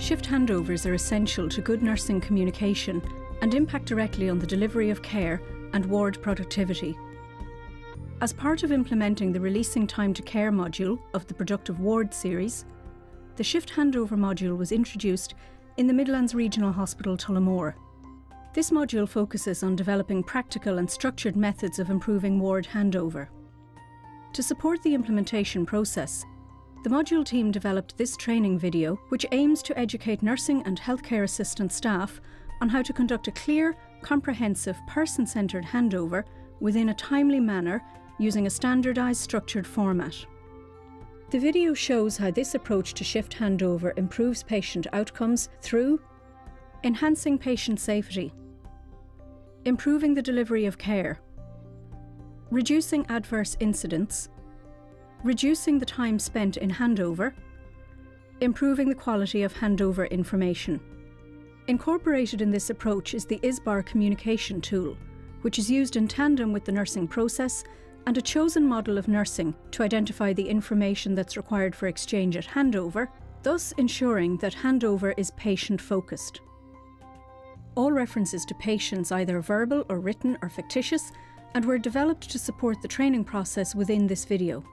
Shift handovers are essential to good nursing communication and impact directly on the delivery of care and ward productivity. As part of implementing the Releasing Time to Care module of the Productive Ward series, the Shift Handover module was introduced in the Midlands Regional Hospital Tullamore. This module focuses on developing practical and structured methods of improving ward handover. To support the implementation process, the module team developed this training video, which aims to educate nursing and healthcare assistant staff on how to conduct a clear, comprehensive, person-centred handover within a timely manner using a standardised structured format. The video shows how this approach to shift handover improves patient outcomes through enhancing patient safety, improving the delivery of care, reducing adverse incidents, reducing the time spent in handover, improving the quality of handover information. Incorporated in this approach is the ISBAR communication tool, which is used in tandem with the nursing process and a chosen model of nursing to identify the information that's required for exchange at handover, thus ensuring that handover is patient-focused. All references to patients, either verbal or written or fictitious, and were developed to support the training process within this video.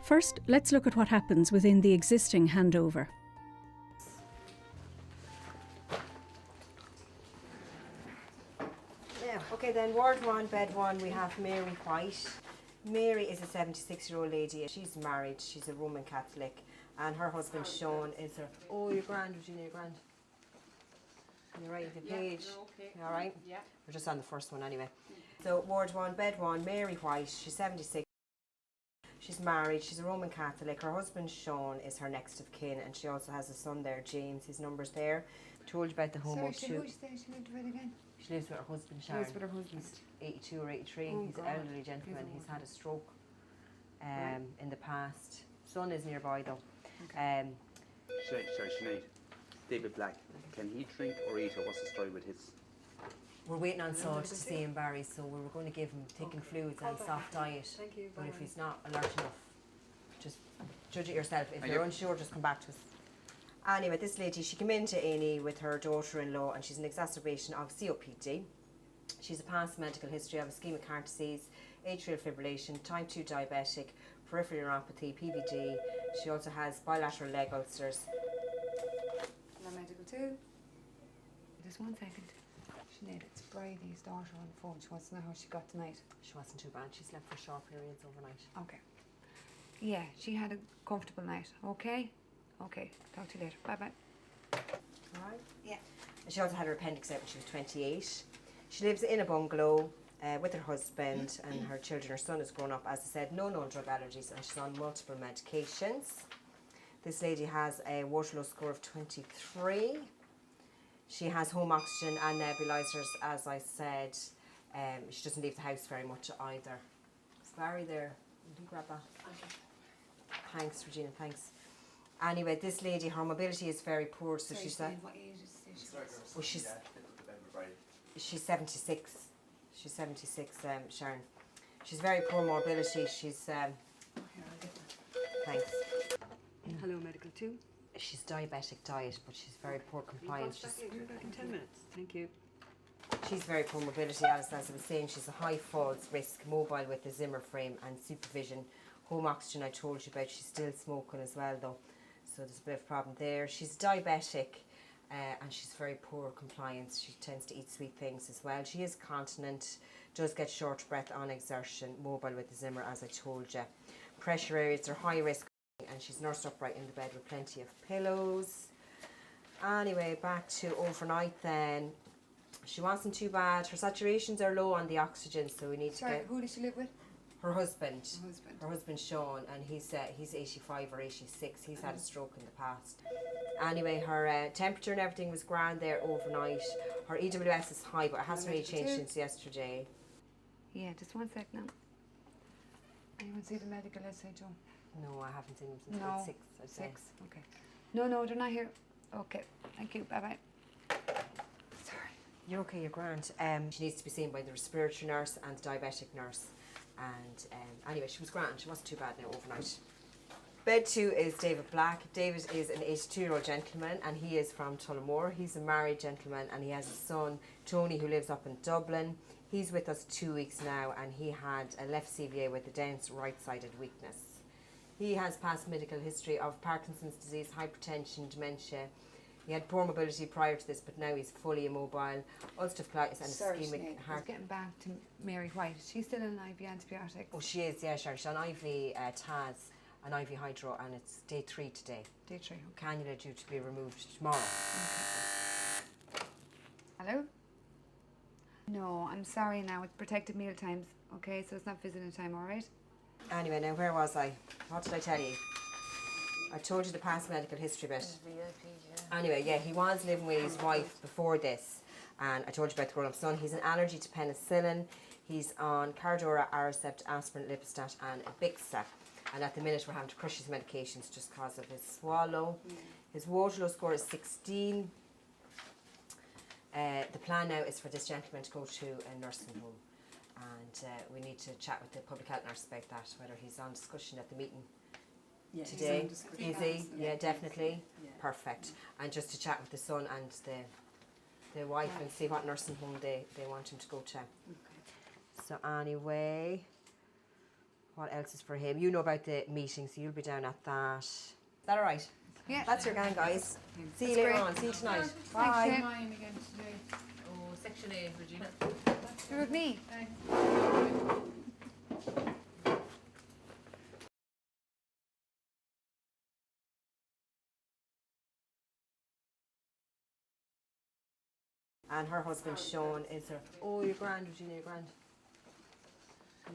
First, let's look at what happens within the existing handover. Okay then, Ward 1, Bed 1, we have Mary White. Mary is a 76-year-old lady. She's married, she's a Roman Catholic, and her husband Sean is her... Oh, you're grand, Virginia, you're grand. You're right, the page. Okay. You all right? Yeah. We're just on the first one anyway. So, Ward 1, Bed 1, Mary White, she's 76. She's married, she's a Roman Catholic. Her husband Sean is her next of kin, and she also has a son there, James. His number's there. Told you about the homework too. Who did you say she lived with again? She lives with her husband Sharon. Lives with her husband. He's 82 or 83. Oh, he's God. an elderly gentleman. He's had a stroke in the past. Son is nearby though. Okay. Sorry, Sinead. David Black. Can he drink or eat, or what's the story with his? We're waiting on Salt to see him, Barry, so we were going to give him thickened fluids and soft diet. Thank you. But if he's not alert enough, just judge it yourself. If And you're you- unsure, just come back to us. Anyway, this lady, she came into A&E with her daughter-in-law, and she's an exacerbation of COPD. She's a past medical history of ischemic heart disease, atrial fibrillation, type 2 diabetic, peripheral neuropathy, PVD. She also has bilateral leg ulcers. Hello, medical too. Just 1 second. Sinead, it's Bridie's daughter on the phone. She wants to know how she got tonight. She wasn't too bad. She slept for short periods overnight. Okay. Yeah, she had a comfortable night. Okay? Okay. Talk to you later. Bye-bye. Alright. Yeah. She also had her appendix out when she was 28. She lives in a bungalow with her husband and her children. Her son is grown up, as I said, no known drug allergies, and she's on multiple medications. This lady has a Waterloo score of 23. She has home oxygen and nebulizers, as I said. She doesn't leave the house very much either. Is Barry there? Will you grab that? Thanks, Regina, thanks. Anyway, this lady, her mobility is very poor, so Sorry, she's Sinead, what age is she? well, she's 76. She's 76, Sharon. She's very poor mobility. She's Here, I'll get that. thanks. Hello, medical too. She's diabetic diet, but she's very poor compliance. You're back in 10 minutes. Thank you. She's very poor mobility, as I was saying. She's a high falls risk, mobile with a Zimmer frame and supervision. Home oxygen I told you about. She's still smoking as well though, so there's a bit of a problem there. She's diabetic and she's very poor compliance. She tends to eat sweet things as well. She is continent, does get short breath on exertion, mobile with the Zimmer as I told you. Pressure areas are high risk, and she's nursed upright in the bed with plenty of pillows. Anyway, back to overnight then. She wasn't too bad. Her saturations are low on the oxygen, so we need to Sorry, get who does she live with? her husband. Her husband. Her husband Sean, and he's 85 or 86. He's had a stroke in the past. Anyway, her temperature and everything was grand there overnight. Her EWS is high, but it hasn't really changed since yesterday. Yeah, just 1 sec now. Anyone see the medical essay, Joe? No, I haven't seen him since No. about 6, I'd say. 6. Okay. No, they're not here. Okay. Thank you. Bye-bye. Sorry. You're okay, you're grand. She needs to be seen by the respiratory nurse and the diabetic nurse. And anyway, she was grand. She wasn't too bad now overnight. Bed 2 is David Black. David is an 82-year-old gentleman and he is from Tullamore. He's a married gentleman and he has a son, Tony, who lives up in Dublin. He's with us 2 weeks now and he had a left CVA with a dense right-sided weakness. He has past medical history of Parkinson's disease, hypertension, dementia. He had poor mobility prior to this, but now he's fully immobile, ulcerative colitis and ischemic heart. Getting back to Mary White, is she still on IV antibiotics? Oh, she is, yeah, sure. She's on IV TAS and IV Hydro, and it's day 3 today. Day 3, okay. Cannula due to be removed tomorrow. Okay. Hello? No, I'm sorry now, it's protected meal times, okay, so it's not visiting time, alright? Anyway, now where was I? What did I tell you? I told you the past medical history bit. Anyway, yeah, he was living with his wife before this, and I told you about the grown-up son. He's an allergy to penicillin. He's on Cardora, Aricept, aspirin, Lipostat, and Ibixa. And at the minute, we're having to crush his medications just because of his swallow. His Waterloo score is 16. The plan now is for this gentleman to go to a nursing home, and we need to chat with the public health nurse about that, whether he's on discussion at the meeting. Yeah, today, is he? Yeah, definitely. Yeah. Perfect. And just to chat with the son and the wife and see what nursing home they want him to go to. Okay. So anyway, what else is for him? You know about the meeting, so you'll be down at that. Is that all right? Yeah. That's your gang, guys. See you That's later great. on. See you tonight. Thanks, Bye. Shay. Mine again today. Oh, section A, Regina. You're with me. Thanks. And her husband, Sean, is her. Oh, you're grand, Regina, you're grand.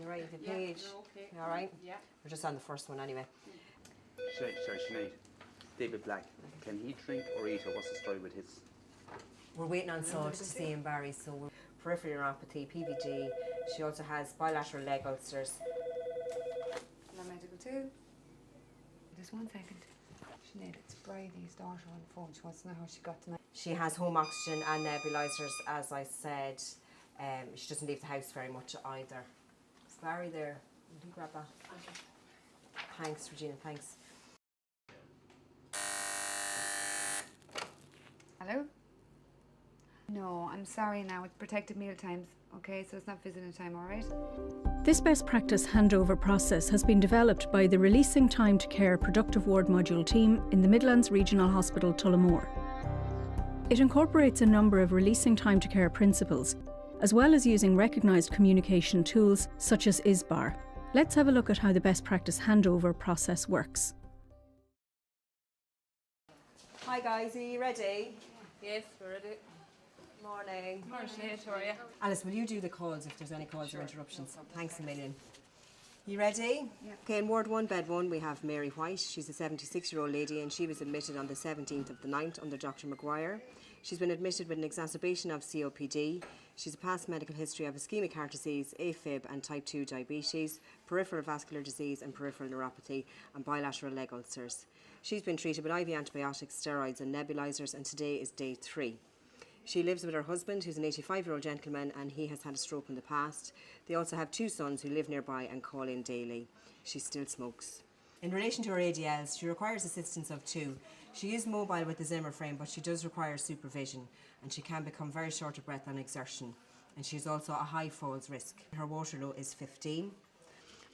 You're right, the page. You're okay. You all right? Yeah. We're just on the first one anyway. Sorry, Sinead. David Black, can he drink or eat, or what's the story with his? We're waiting on Salt to see him, Barry, so we're peripheral neuropathy, PVD. She also has bilateral leg ulcers. Hello, medical 2. Just 1 second. Sinead, it's Bridie's daughter on the phone. She wants to know how she got tonight. She has home oxygen and nebulizers, as I said. She doesn't leave the house very much either. Is Barry there? Will you grab that? Thanks, Regina, thanks. Hello? No, I'm sorry now, it's protected meal times, okay, so it's not visiting time, alright? This best practice handover process has been developed by the Releasing Time to Care Productive Ward Module team in the Midlands Regional Hospital, Tullamore. It incorporates a number of Releasing Time to Care principles, as well as using recognised communication tools such as ISBAR. Let's have a look at how the best practice handover process works. Hi guys, are you ready? Yes, we're ready. Morning. Morning, Sinead, how are you? Alice, will you do the calls if there's any calls or interruptions? Thanks a million. You ready? Yeah. Okay, in Ward 1, Bed 1, we have Mary White. She's a 76-year-old lady and she was admitted on the 17th of the 9th under Dr. Maguire. She's been admitted with an exacerbation of COPD. She's a past medical history of ischemic heart disease, AFib and type 2 diabetes, peripheral vascular disease and peripheral neuropathy and bilateral leg ulcers. She's been treated with IV antibiotics, steroids and nebulizers, and today is day 3. She lives with her husband, who's an 85-year-old gentleman, and he has had a stroke in the past. They also have 2 sons who live nearby and call in daily. She still smokes. In relation to her ADLs, she requires assistance of 2. She is mobile with the Zimmer frame, but she does require supervision, and she can become very short of breath on exertion. And she is also a high falls risk. Her Waterloo is 15.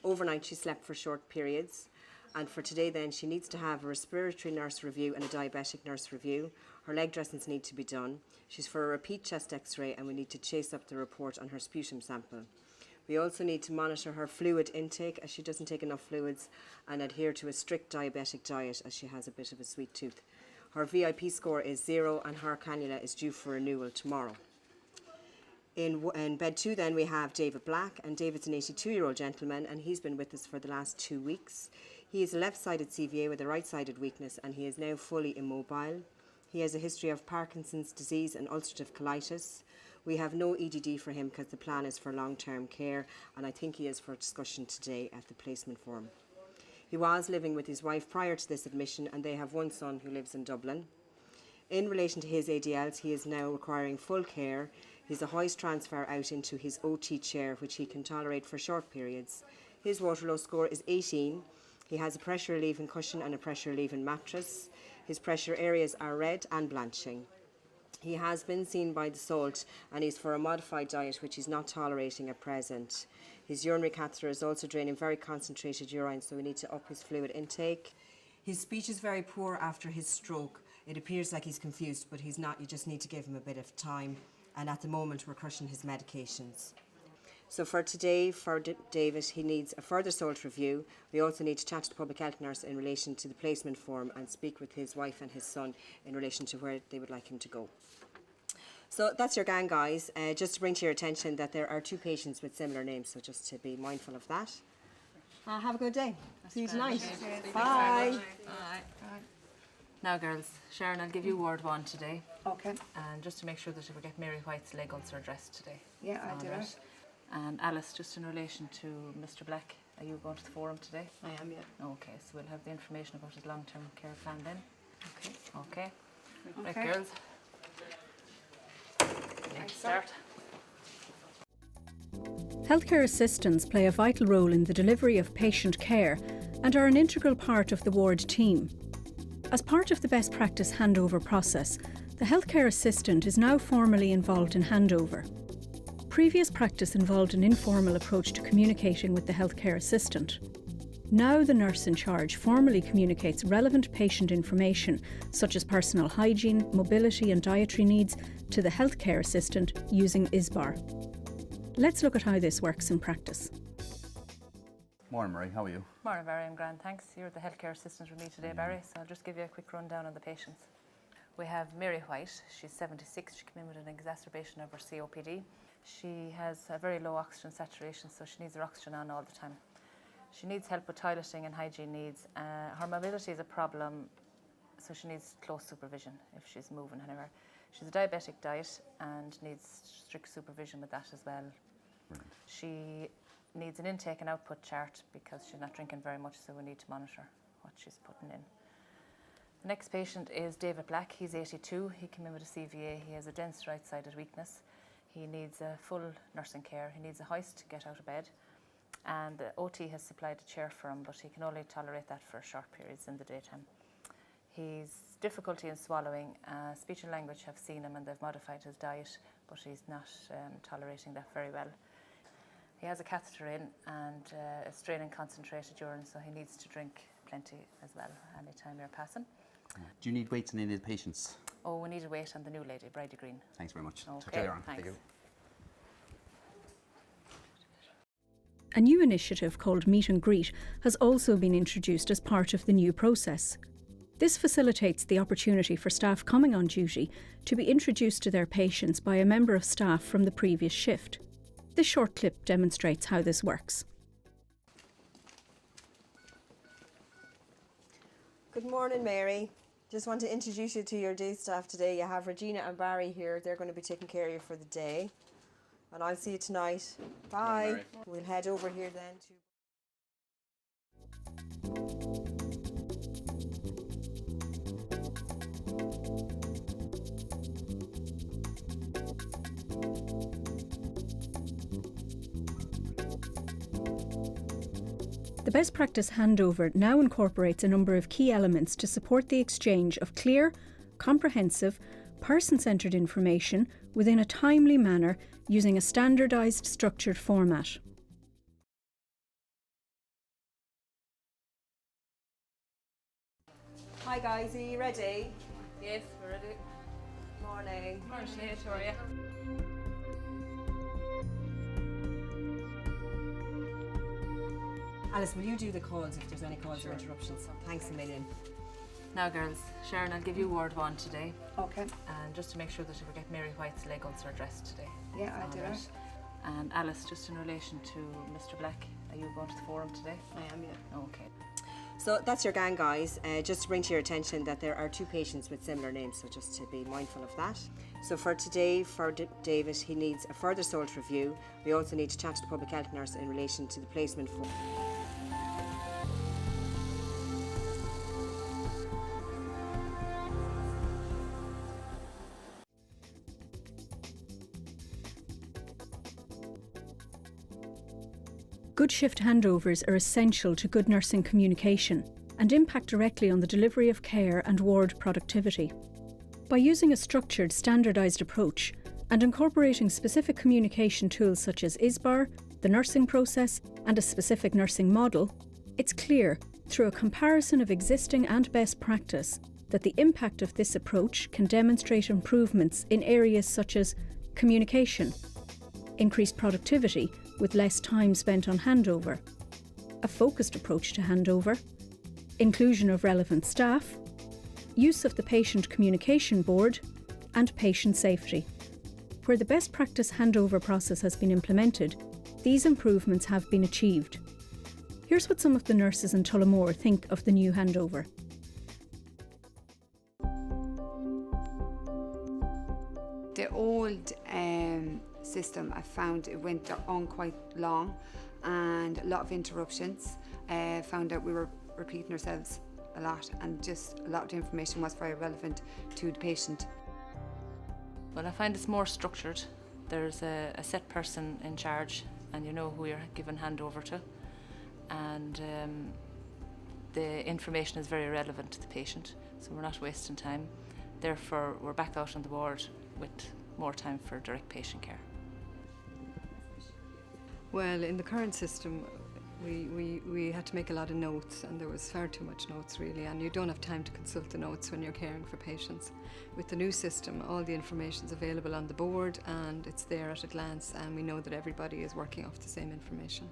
Overnight, she slept for short periods. And for today then, she needs to have a respiratory nurse review and a diabetic nurse review. Her leg dressings need to be done. She's for a repeat chest x-ray and we need to chase up the report on her sputum sample. We also need to monitor her fluid intake as she doesn't take enough fluids and adhere to a strict diabetic diet as she has a bit of a sweet tooth. Her VIP score is 0 and her cannula is due for renewal tomorrow. In Bed 2 then we have David Black, and David's an 82-year-old gentleman and he's been with us for the last 2 weeks. He is a left-sided CVA with a right-sided weakness and he is now fully immobile. He has a history of Parkinson's disease and ulcerative colitis. We have no EDD for him because the plan is for long-term care, and I think he is for discussion today at the placement forum. He was living with his wife prior to this admission and they have 1 son who lives in Dublin. In relation to his ADLs, he is now requiring full care. He's a hoist transfer out into his OT chair, which he can tolerate for short periods. His Waterloo score is 18. He has a pressure relieving cushion and a pressure relieving mattress. His pressure areas are red and blanching. He has been seen by the SALT and he's for a modified diet which he's not tolerating at present. His urinary catheter is also draining very concentrated urine, so we need to up his fluid intake. His speech is very poor after his stroke. It appears like he's confused, but he's not. You just need to give him a bit of time. And at the moment, we're crushing his medications. So for today, for David, he needs a further SALT review. We also need to chat to the public health nurse in relation to the placement form and speak with his wife and his son in relation to where they would like him to go. So that's your gang, guys. Just to bring to your attention that there are 2 patients with similar names, so just to be mindful of that. Have a good day. See you tonight. Bye. Now, girls, Sharon, I'll give you Ward 1 today. Okay. And just to make sure that we get Mary White's leg ulcer addressed today. Yeah, I'll do Alright. it. And Alice, just in relation to Mr. Black, are you going to the forum today? I am, yeah. Okay, so we'll have the information about his long-term care plan then. Okay. Okay. Right, Okay. girls. Let's start. Healthcare assistants play a vital role in the delivery of patient care and are an integral part of the ward team. As part of the best practice handover process, the healthcare assistant is now formally involved in handover. Previous practice involved an informal approach to communicating with the healthcare assistant. Now the nurse in charge formally communicates relevant patient information such as personal hygiene, mobility and dietary needs to the healthcare assistant using ISBAR. Let's look at how this works in practice. Morning, Murray. How are you? Morning, Barry. I'm grand, thanks. You're the healthcare assistant with me today, Barry, so I'll just give you a quick rundown on the patients. We have Mary White. She's 76. She came in with an exacerbation of her COPD. She has a very low oxygen saturation, so she needs her oxygen on all the time. She needs help with toileting and hygiene needs. Her mobility is a problem, so she needs close supervision if she's moving anywhere. She's a diabetic diet and needs strict supervision with that as well. Brilliant. She needs an intake and output chart because she's not drinking very much, so we need to monitor what she's putting in. The next patient is David Black. He's 82. He came in with a CVA. He has a dense right-sided weakness. He needs a full nursing care. He needs a hoist to get out of bed. And the OT has supplied a chair for him, but he can only tolerate that for short periods in the daytime. He's difficulty in swallowing. Speech and language have seen him and they've modified his diet, but he's not tolerating that very well. He has a catheter in and a straining concentrated urine, so he needs to drink plenty as well anytime you're passing. Do you need weights on any of the patients? Oh, we need a weight on the new lady, Bridie Green. Thanks very much. Talk to Okay, you later on. thanks. Thank you. A new initiative called Meet and Greet has also been introduced as part of the new process. This facilitates the opportunity for staff coming on duty to be introduced to their patients by a member of staff from the previous shift. This short clip demonstrates how this works. Good morning, Mary. Just want to introduce you to your day staff today. You have Regina and Barry here. They're going to be taking care of you for the day. And I'll see you tonight. Bye. Mary. We'll head over here then to... The best practice handover now incorporates a number of key elements to support the exchange of clear, comprehensive, person-centred information within a timely manner using a standardised structured format. Hi guys, are you ready? Yes, we're ready. Morning. Morning, Sinead, how are you? Alice, will you do the calls if there's any calls or interruptions? Thanks a million. Now, girls, Sharon, I'll give you Ward 1 today. Okay. And just to make sure that we get Mary White's leg ulcer addressed today. Yeah, I'll do Alright. it. And Alice, just in relation to Mr. Black, are you going to the forum today? I am, yeah. Okay. So that's your gang, guys. Just to bring to your attention that there are 2 patients with similar names, so just to be mindful of that. So for today, for David, he needs a further SALT review. We also need to chat to the public health nurse in relation to the placement form. Good shift handovers are essential to good nursing communication and impact directly on the delivery of care and ward productivity. By using a structured, standardised approach and incorporating specific communication tools such as ISBAR, the nursing process, and a specific nursing model, it's clear, through a comparison of existing and best practice, that the impact of this approach can demonstrate improvements in areas such as communication, increased productivity with less time spent on handover, a focused approach to handover, inclusion of relevant staff, use of the patient communication board, and patient safety. Where the best practice handover process has been implemented, these improvements have been achieved. Here's what some of the nurses in Tullamore think of the new handover. The old system, I found it went on quite long and a lot of interruptions. Found out we were repeating ourselves a lot and just a lot of the information was very relevant to the patient. Well, I find it's more structured. There's a set person in charge and you know who you're given handover to, and the information is very relevant to the patient, so we're not wasting time. Therefore, we're back out on the ward with more time for direct patient care. Well, in the current system, we had to make a lot of notes, and there was far too much notes really, and you don't have time to consult the notes when you're caring for patients. With the new system, all the information is available on the board and it's there at a glance, and we know that everybody is working off the same information.